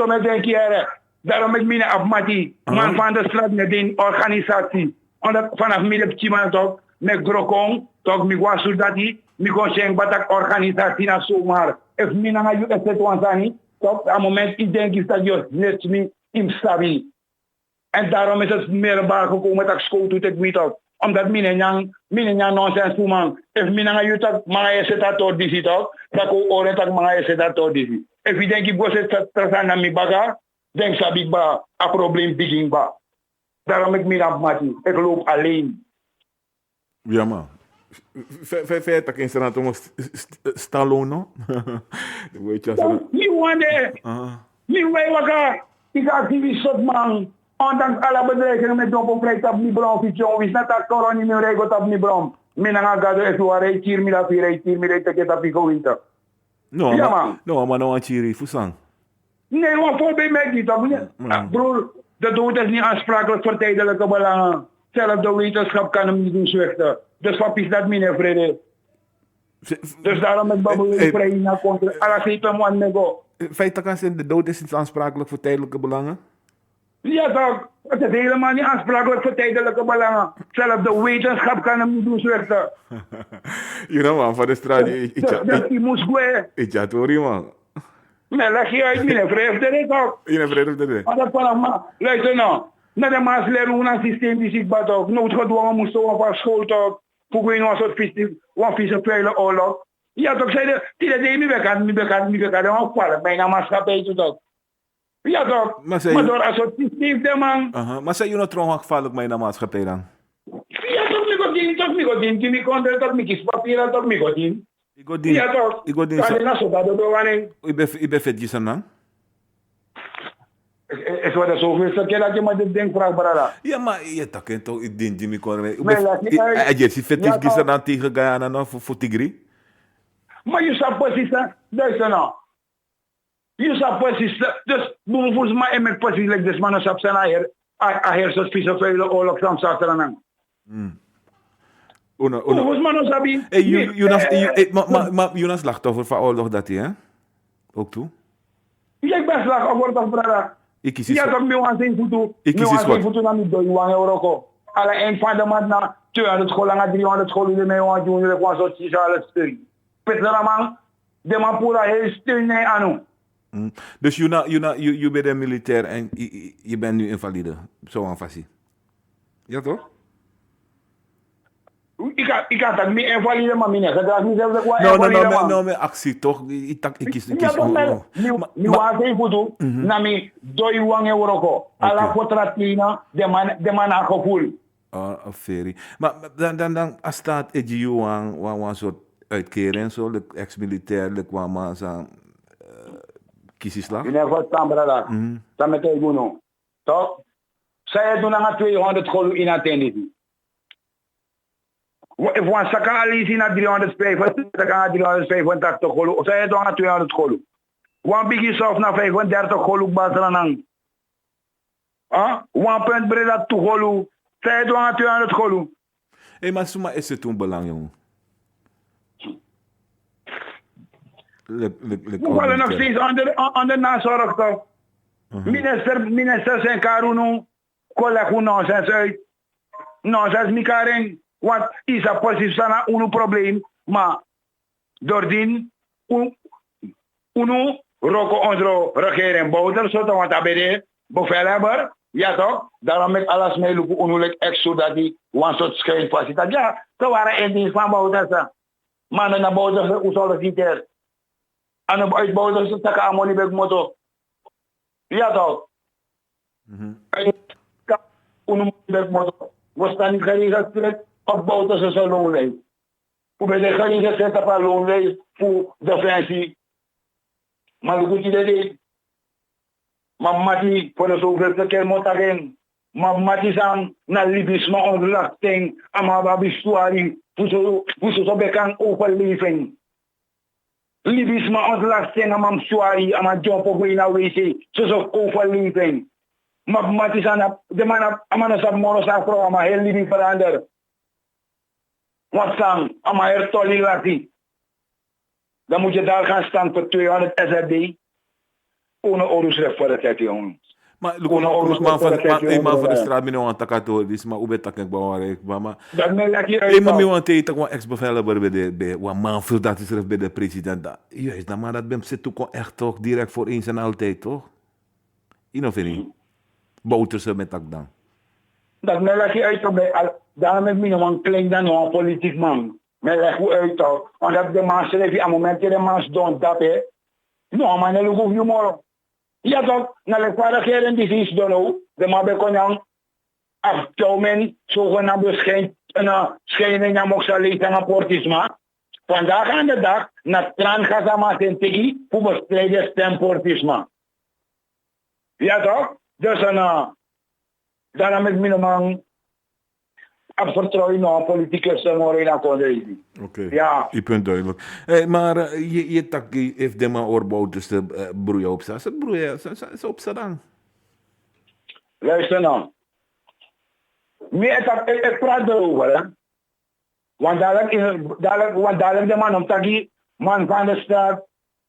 met denken, daarom ik mina afmati, man van de straat met die organisatie. Omdat vanaf midden Chiman toch, met Grokong, toch, mi was soldati, mi kon zeggen batak organisatie na zomaar. If mi na je het wansani, toch, aan moment ik denk is dat je net mi instabiel. En daarom is het meer baar gekomen dat ik school doet ik niet op. Omdat mi nyang nonsens man. If mi na je tak mga zet dat tot disi toch, dat ko oren tak mga zet dat tot disi. If je denk ik was het tersan na mi baga, denk sabik ba, a probleem begin ba. Daarom ik meer afmaken. Ik loop alleen. Ja, man. Feit dat ik in straat om Stallone. Weet je zo. Nu wande. Nu wij wakker. Ik actief soort man. Ondanks alle bedreigingen met doppelvrijheid op mijn bron. Fietsen. Is net dat corona niet meer regelt op mijn bron. Mijn ga er even waar. Ik hier middag hier. Ik hier middag. Ik heb dat pico winter. No, ja, man. No, maar nou aan Chiri. Fusang. Nee, maar voorbij mij niet. Broer. De dood is niet aansprakelijk voor tijdelijke belangen. Zelfs de wetenschap kan hem niet doen zwichten. Dus wat is dat, meneer Vrede? Dus daarom met Babu Ukraine contra. Alles heeft hem aan nego. Feit kan zijn, de dood is niet aansprakelijk voor tijdelijke belangen? Ja toch, het is helemaal niet aansprakelijk voor tijdelijke belangen. Zelfs de wetenschap kan hem niet doen slechten. You know man, van de straat, Dus die moest gaan. ik ja, sorry man. Nee, leg je uit, meneer Vreef, dat is toch. Je hebt vrede op de Maar dat vanaf maar, luister nou. Naar de maas leren hoe een systeem die zich bad ook. Noodgedwongen moesten we van school toch. Voor een soort vieze vuile oorlog. Ja toch, zei de, die dat deed me bekend, dan vallen bijna maatschappij toe toch. Ja toch, Maar door een soort systeem de man. Maar zei je nou trouwens gevaarlijk mij naar maatschappij dan? Ja toch, mi godin, die mi kon toch, mi kies papieren toch, mi godin. Ik ga die. Ja toch, Ik ga die. kan je nou zo dat doen wanneer. Ik ben vet gisteren dan. Is wat er zoveel keer dat je me dit ding vraagt, brada. Ja, maar je kent toch, ik denk Jimmy kon. Nee, laat niet uit. Je ziet vet Ja, gisteren toch. dan tegen Guyana nog voor Tigri. Maar je zou precies, luister nou. Je zou precies, dus volgens mij met precies, like this man zou zijn hier soort vieze vuile oorlog van Saterang. Volgens mij zou je. Hey, maar Jonas slachtoffer van oorlog dat hij, hè? Ook toe? Jij bent slachtoffer toch, brada? Ik kies Ja, iets. toch, mi zijn voeten. Ik kies iets wat. voeten naar die €1. Alle eind van de maand na 200 scholen, naar 300 scholen, die mij want doen, ik was zo sociale steun. Peter man, de man pura heel steun nee aan. Dus je bent een militair en je bent nu invalide. Zo aan fasie. Ja toch? Ik had dat niet invalide, maar meneer, dat is niet zelfs dat ik invalide, man. No, mijn actie toch? Ik kies. Ja, toch, mi was even voet, na mi €1. Alla fotratina, de man aan gevoel. Ferry. Maar dan als staat EGU een soort uitkering, zo, de ex-militair, kwam maar zo'n kiesslag. Meneer Verstaan, brada, dat met hij doen. Toch? Zij doen aan 200 scholen in attendie. If one saka alisi na 305, saka 385 golu. Saya itu ang 200 golu. One bigi soft na 35 golu basra nang. One point breda 2 golu. Saya itu ang 200 golu. Hé, maar suma is het toen belang, jongen? We vallen nog steeds onder nazorg toch? Minister zijn karunu, collega nonsens uit. Nonsens mikaring. Want is a precies een probleem, maar doordien unu roko onze regering bouwt, zodat want abede bevelhebber, ja toch? Daarom met alles mee lopen unulijk extra dat die one soort schijn faciliteit. Ja, ze waren in dienst van bouwt, maar na bouwt ze usolliciteer. En uit bouwt ze taka amoni bek moto. Ja toch? Unu bek moto. Was dan niet geregeld? Opbouwt ze zo'n loonlijst. Hoe ben je gaan gezet op een loonlijst voor defensie? Maar hoe goed je dat deed? Maar Mati, voor de zoveelste keer moet daarin. Maar Mati zijn naar Libisme ontlasting. Maar wat is voor zo bekend overleving? Libisme ontlasting, maar Suari, maar job op een wc. Zo overleving. Maar Mati zijn de man is op monosaal programma heel Libië veranderen. Wat dan? Ama er tolerati. Dan moet je daar gaan staan voor 200 SRD. Ohne oorlogsrecht voor de tijd, jongen. Maar man van de straat, meneer want takato, dus maar hoe ben ik belangrijk, maar. Dat merk je uit. Maar want hij toch wel ex-bevelhebber bij wat man veel dat is er bij de president. Juist, dan maar dat ben zit ook echt toch direct voor eens en altijd, toch? Innovering. Bouters met dat dan. Dat merk je uit bij. Daarom heb ik een klein dan een politiek man. Maar leg hoe uit toch. Want dat de man schreef je aan het moment dat de man stond dat hè. Nou, maar dan hoef je morgen. Ja toch, naar de vaardigheden die is dan de man bekonnen aftomen, zogenaamd schijnen naar Moxalé en abortisme. Vandaag aan de dag, naar Transgazama Sentegi, voor bestrijden stemportisme. Ja toch? Dus daarom is mijn man vertrouwen naar een politicus en morgen kon reizen. Oké, ja. Je punt duidelijk. Maar je tak heeft de man oorbouw tussen broeien op staan. Ze broeien, ze op staan dan. Luister nou. Ik praat erover, hè. Want dadelijk de man om te man van de straat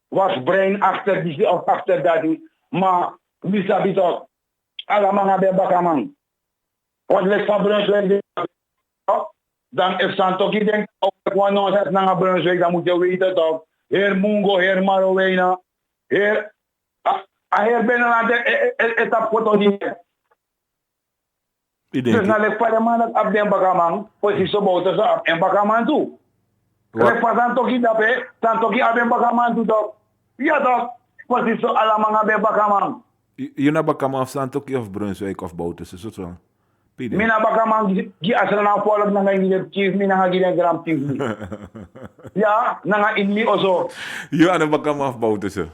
was brein achter die of achter dat. Maar wie sabi toch? Allemaal naar de bakaman. Want les van Brunswijk, dan is Santoki denk op gewoon nog eens naar Brunswijk, dan moet je weten toch. Heer Mungo, heer Marowena, heer binnen de etap foto niet. Dus na lek para man at abden bakaman, posisio boto sa en bakaman tu. Lek pa Santoki dape, Santoki abden bakaman tu toch. Ja toch, posisio alamang abden bakaman. Je na bakaman of Santoki of Brunswijk of Bouterse, zo zo. Mina bakaman gi asal na follow na ngai chief mina nga gilen gram chief. Ja, na inmi oso. Je aan de bakaman of Bouterse.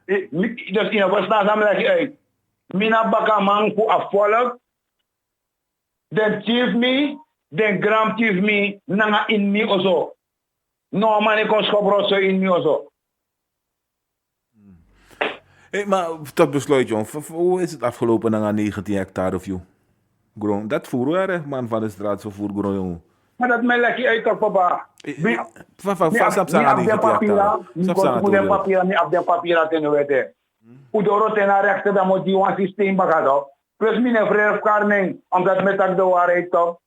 Dus in was na samen dat uit. Mina bakaman fu a follow. Den chief me, den gram chief me na inmi oso. No man ik ons gebroso inmi oso. Hey, maar tot besluit, jong. Hoe is het afgelopen na 19 hectare of jou? Grond, dat voeren we, man van de straat, zo voer grond, jongen. Maar dat mij lekker uit, toch, papa. Stap zijn aan 19 hectare. Stap zijn aan 19 hectare. Niet op de papieren ten weten. Udoro ten rechter, dan moet die een systeem bagado. Plus mijn vrije karning, omdat met dat de waarheid, toch.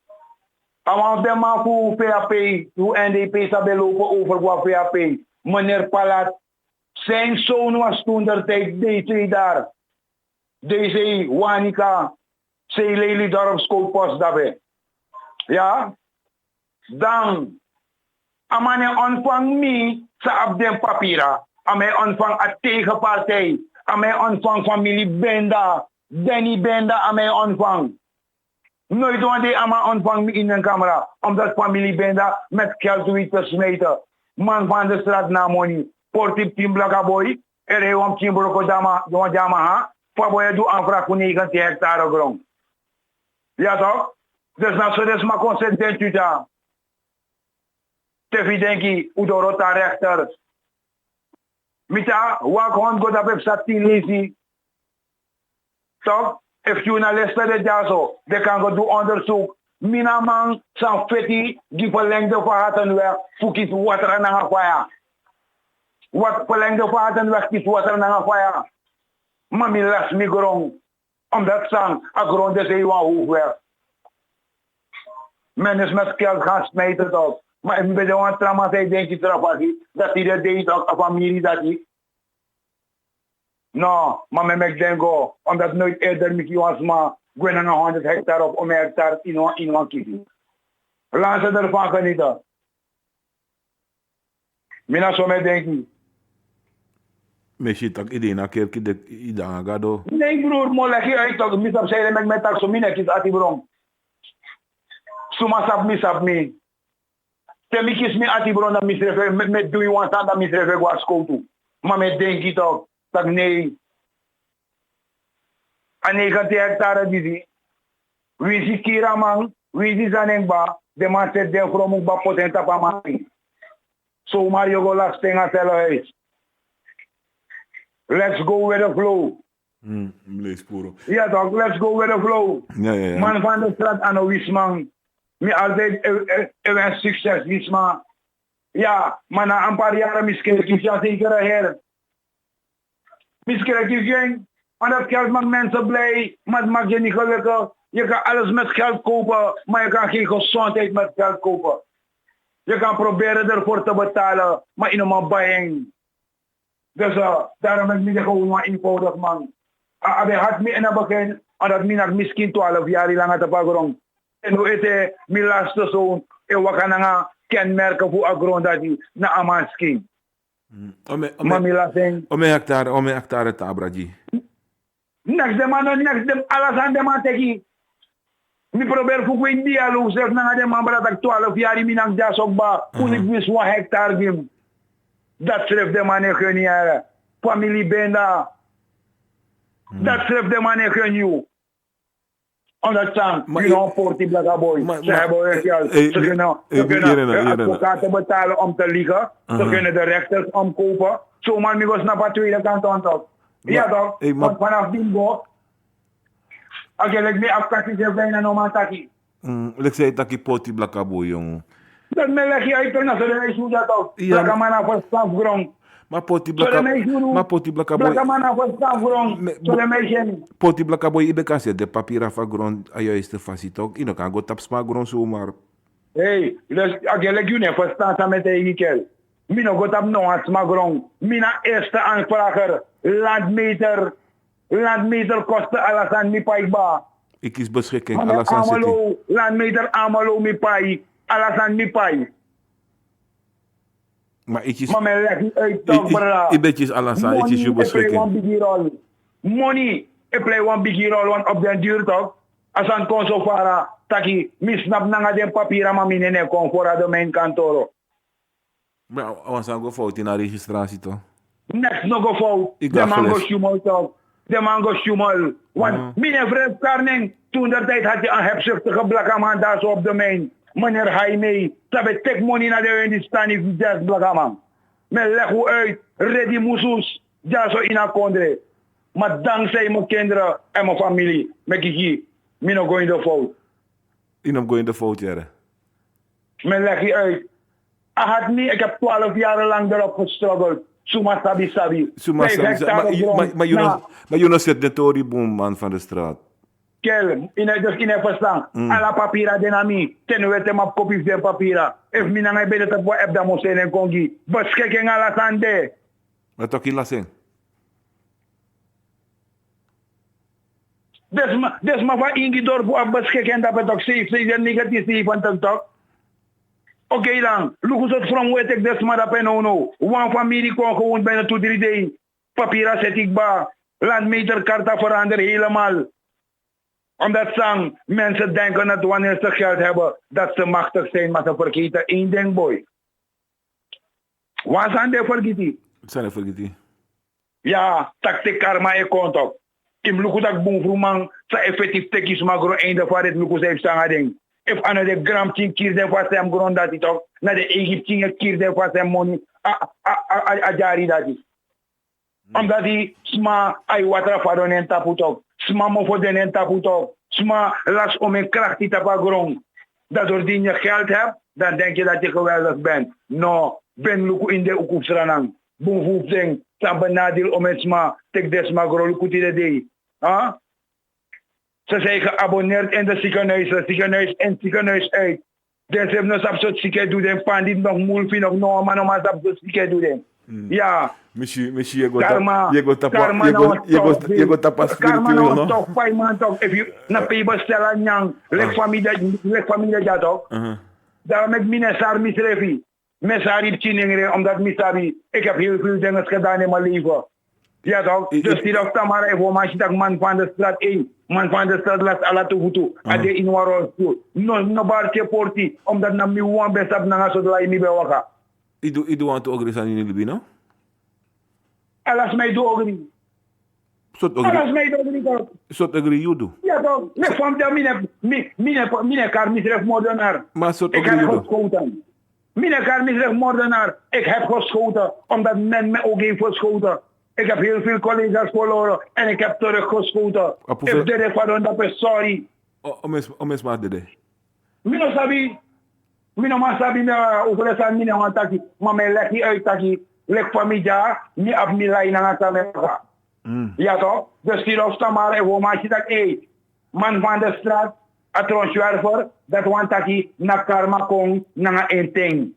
Avant de man voor PAP, hoe NDP zou belopen over wat PAP. Meneer Palat. Zijn zoon was toen der tijd deze daar. Deze Wanika. Zij lely dorp schoolpost daarbij. Ja. Dan. Amane ontvang me sa abden papira. Ame ontvang a tegenpartij. Ame ontvang familie Benda. Danny Benda ame ontvang. Nooit wanneer ama ontvang me in een camera. Omdat familie Benda met geld weet te smeten. Man van de straat na money. Portip team blaka boy, om team bloko dama ha, paboy do aanvraag voor 90 hectare grond. Ja toch? Dus na zo des maar consent u daar. Te denki, udorota rechter. Mita, wak hond go dat website 10 lazy. Toch? If you na lester de jaso, de kan go do onderzoek. Mina man, san feti, die verlengde verhaten weg, fukit water na ngafaya. Wat verlengde vaten weg is water na ngafaya. Mami las mi grond. Omdat sang, a grond de zee wa hoefweg. Men is met geld gaan smijten toch. Maar ik ben de one trauma zei denk je trapasi. Dat hij dat deed ook, a familie dat hij. No, maar met dengo. Omdat nooit eerder met je was maar. Gwen aan 100 hectare of 1 hectare in een kiezen. Laat ze ervan genieten. Mina zo met denk je. Misschien tak idee na keer kide idanga gado. Nee broer, mo lagi ay to misap say met tak so mina kis ati brom. Suma sap mi. Te mi kis mi ati brom na misrefe met do you want that misrefe go school tu. Ma me denki to tak nee. Ane ka te hectare dizi. Wisi kira man, wisi zanengba, de man set de from ba potenta pa mani. So Mario go last tenga selo is. Let's go with the flow. Lees puro. Ja toch, let's go with the flow. Ja. Man van de straat aan de Wisman. Mi altijd even succes Wisman. Ja, maar na een paar jaren misschien kies je zeker her. Misschien kies je, want dat geld maakt mensen blij, maar het maakt je niet gelukkig. Je kan alles met geld kopen, maar je kan geen gezondheid met geld kopen. Je kan proberen ervoor te betalen, maar in een buying. Dus daarom is het gewoon maar eenvoudig man. Hij had me in het begin, en dat ik misschien 12 jaar lang had paggrond. En hoe is het, mijn laatste zoon, en wat kan ik kenmerken voor een grond dat hij naar Amanski. Maar mijn laatste... Ome hectare tabraji. Next de man, alles aan de man teki. Ik probeer voor een dialoog, zeg naar de man, dat ik 12 jaar in mijn jas ook ba, hoe ik wist 1 hectare gim. Dat schrijft de man in jaren. Familie Benda. Dat schrijft de man in jou. Understand? Je know, portie blaga boy. Ze hebben ze kunnen advocaten betalen om te liegen. Ze kunnen de rechters omkopen. Zomaar nu was naar de tweede kant aan toch. Ja toch? Want vanaf bingo. Als je me afkassie zegt bijna normaal taki. Let's say dat ik poti blakabo jong. Dat me leg je uit na zo de meisje dat ook. Ja. Blakamana voor stafgrond. Maar poti Zo de meisje blakabo. Maar poti blakabo. Blakamana voor stafgrond. Zo de meisje. Poti blakabo ibe kan se de papiera van grond ajuiste facito. Ino kan go tap sma grond zomaar. Hey, dus agelijk jullie verstaan samen met de Ikel. Mino gaat op nog aan smagron. Mina eerste aanvrager. Landmeter kosten alles aan mi paiba. Ik is beschikking Maar alles aan zitten. amalo, landmeter amalo mi pai. Alles aan mi pai. Maar ik is Maar men legt niet uit toch, brada. ik betjes alles aan. Ik is je Money, play beschikking. one big role. Money, play one big role, want op den duur toch. Als aan kon zo vara, taki, misnap nanga den papiera ma minene kon voor de mijn kantoro. Maar was aan go fout in de registratie toch? Next no go fout. Ik De dacht man go geles. schumel toch. De man go schumel. Want meneer Fred Karning, toen de tijd had je een hebzuchtige blakkaman daar zo op de mijn. Meneer Jaime, dat betekent money naar de Indistan if just blakkaman. Men leg hoe uit, ready moesus, ja zo in akondre. Maar dankzij mijn kinderen en mijn familie, met kiki, me no go in de fout. In hem go in de fout jaren. Men leg je uit. Had niet, ik heb 12 jaar lang erop gestruggeld. Suma sabi. Maar 5 hectare grond. je zet de Tory boom man van de straat. Kel, dus in verstaan. Alla papira denami, ten wete map kopies den papira. If mina ngai bede te boa ebda mo senen kongi. Beschikking alla sande. Wat toch hier zijn? Des ma va ingi dorpu af beschikking dat betok se negatief van tok. Oké dan, look us from where take des ma dat no. One familie kon gewoon bijna 2-3 dagen. Papira zet ik ba. Landmeter karta verander helemaal. Omdat zang mensen denken dat wanneer ze geld hebben, dat ze machtig zijn, maar ze vergeten één ding, boy. Wat zijn die vergeten? Wat zijn er vergeten? Ja, takte karma e kontok. Kim luku tak bung fruman, sa effectief tekis magro einde van het luku zeef sanga ding. If ano de gram ting kier den vast hem grond dat itok, na de Egyptien kier den vast hem money, a jari dat is. Omdat die sma ay watra fadon en taputok. Sma mo voor den en taputok. Sma las om een kracht die tapagron. Dat doordien je geld hebt, dan denk je dat je geweldig bent. No, ben luku in de ukupsranang. Boom hoep ding, sa benadeel om het sma, tek des magro luku die de day. Ze zijn geabonneerd in de ziekenhuis en ziekenhuis uit. Dus ze hebben nog absoluut zieken doen, pan die nog moeilijk nog normaal, maar ze hebben zieken doen. Ja. Misschien je gaat tapas spiritueel, no? Toch 5 maanden toch, if you na pay bestellen nyang, lek familie dat toch. Daarom met minister misrefi. Mesari chiningre omdat misabi, ik heb heel veel dingen gedaan in mijn leven. Ja toch? Dus die dag tamara informatie dat man van de straat 1, man van de straat laat ala toe. Ade in waro toe. No barke porti, omdat na mi wan besap na so dai mi bewaka. I do want to agree aan jullie, no? Alas mij do ogri. Alas mij do ogri toch? Sot agree you do. Ja toch? Me fam da mine kar misref moordenaar. Maar sot Ik agree heb you do. geschoten. Mine kar misref moordenaar. Ik heb geschoten omdat men me ook heeft geschoten. Ik heb heel veel collega's verloren en ik heb teruggeschoten. Hoeveel- If dit is wat dan is sorry. Om eens maar de. Mino sabi me hoeveel is aan mine want taki. Maar mij leg je uit taki. Leg familie mi af mi lijn aan het ja toch? Dus die rofsta maar even maar je dat man van de straat, atronschwerver, dat want taki na karma kong na een ting.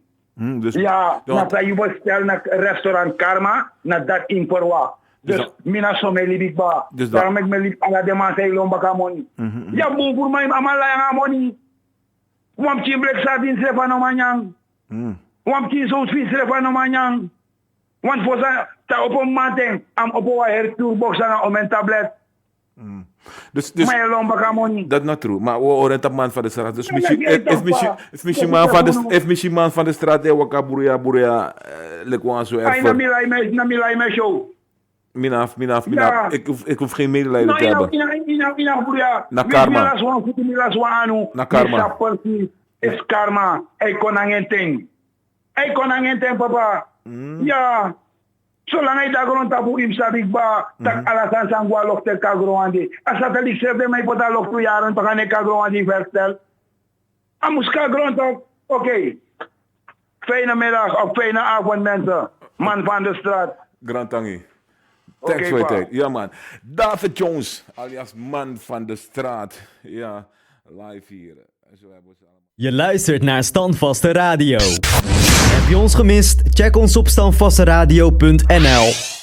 Dus Ja, na je bestel na restaurant Karma, na dat in Perwa. Dus mina so me libik ba. Dus Daarom ik me libik ala de man say lomba ka money. Ja, bon voor mij amala yang money. Wam chi black sardine sefa no manyang. Wam chi so fish sefa no manyang. Want voor zijn ta op een maand am op een her toolbox na om een tablet. Dus Maar lomba ka money. dat not true. Maar we horen dat man van de straat. Dus Ja, misschien ja, toch, if misschien man van de straat de waka buria lekwan zo Ay na ervoor. milay me show. Minaf. Ja. Ik hoef geen medelijden te hebben. Ina buria. Na karma. Na karma. Is karma. Ay konangenteng, papa. Ja. Zolang hij daar grond tapu im sabik ba, tak alasan sangwa lokte kagro andi. Asa talik serve mai pota loktu yaran pakane kagro andi verstel. Amuska grond. Oké. Fijne middag of fijne avond mensen. Man van de straat. Grand Tangi. Oké, Thanks voor je pa. tijd. Ja man. David Jones, alias man van de straat. Ja, live hier. En zo hebben we ze allemaal. Je luistert naar Standvaste Radio. Heb je ons gemist? Check ons op standvasteradio.nl.